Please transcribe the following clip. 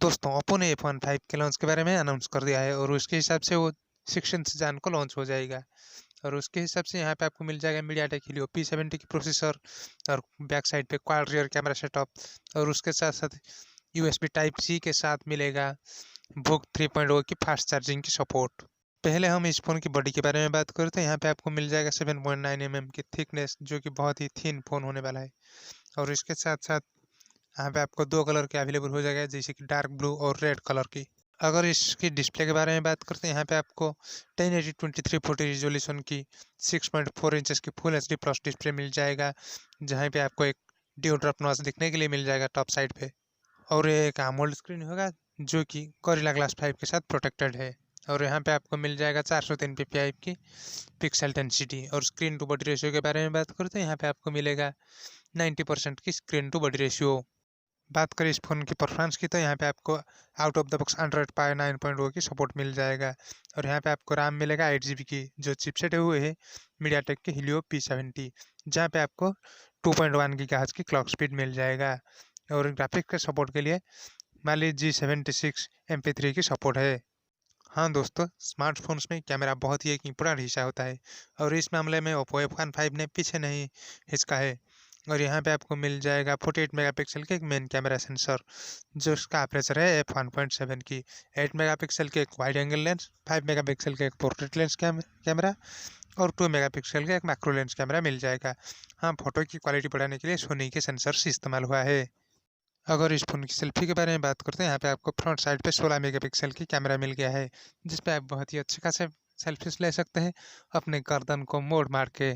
दोस्तों ओप्पो ने F15 के लॉन्च के बारे में अनाउंस कर दिया है और उसके हिसाब से वो 16 जान को लॉन्च हो जाएगा। और उसके हिसाब से यहाँ पे आपको मिल जाएगा मीडियाटेक हीलियो P70 की प्रोसेसर और बैक साइड पे क्वाड रियर कैमरा सेटअप और उसके साथ साथ USB टाइप C के साथ मिलेगा VOOC 3.0 की फास्ट चार्जिंग की सपोर्ट। पहले हम इस फ़ोन की बॉडी के बारे में बात करते हैं। यहाँ पे आपको मिल जाएगा 7.9 mm की थिकनेस, जो कि बहुत ही थिन फ़ोन होने वाला है। और इसके साथ साथ यहाँ पे आपको 2 कलर के अवेलेबल हो जाएगा, जैसे कि डार्क ब्लू और रेड कलर की। अगर इसकी डिस्प्ले के बारे में बात करते हैं, यहाँ पे आपको 1080x2340 रिजोल्यूशन की 6.4 इंचेस की फुल HD प्लस डिस्प्ले मिल जाएगा, जहाँ पे आपको एक ड्यू ड्रॉप नॉच दिखने के लिए मिल जाएगा टॉप साइड पे। और ये एक AMOLED स्क्रीन होगा जो कि गोरिल्ला ग्लास 5 के साथ प्रोटेक्टेड है। और यहाँ पे आपको मिल जाएगा 403 ppi की पिक्सल डेंसिटी। और स्क्रीन टू बॉडी रेशियो के बारे में बात करते हैं, यहाँ पे आपको मिलेगा 90% की स्क्रीन टू बॉडी रेशियो। बात करें इस फ़ोन की परफॉर्मेंस की, तो यहाँ पे आपको out of the box Android Pie 9.0 की सपोर्ट मिल जाएगा। और यहाँ पे आपको रैम मिलेगा 8GB की, जो चिपसेट हुए है मीडियाटेक के हीलियो P70, जहाँ पे आपको 2.1 गीगाहर्ट्ज की क्लॉक स्पीड मिल जाएगा। और ग्राफिक्स के सपोर्ट के लिए माली G76 MP3 की सपोर्ट है। हाँ दोस्तों, स्मार्टफोन्स में कैमरा बहुत ही एक इम्पोर्टेंट हिस्सा होता है और इस मामले में ओप्पो F15 ने पीछे नहीं हिचका है। और यहाँ पे आपको मिल जाएगा 48 मेगापिक्सल के एक मेन कैमरा सेंसर, जो उसका अपर्चर है f1.7 की, 8 मेगापिक्सल के एक वाइड एंगल लेंस, 5 मेगापिक्सल के एक पोर्ट्रेट लेंस कैमरा और 2 मेगापिक्सल का एक मैक्रो लेंस कैमरा मिल जाएगा। हाँ, फोटो की क्वालिटी बढ़ाने के लिए सोनी के सेंसर इस्तेमाल हुआ है। अगर इस फोन की सेल्फी के बारे में बात करते हैं, यहाँ पे आपको फ्रंट साइड पे 16 मेगापिक्सल की कैमरा मिल गया है, जिस पे आप बहुत ही अच्छे खासे सेल्फीज ले सकते हैं अपने गर्दन को मोड़ मार के।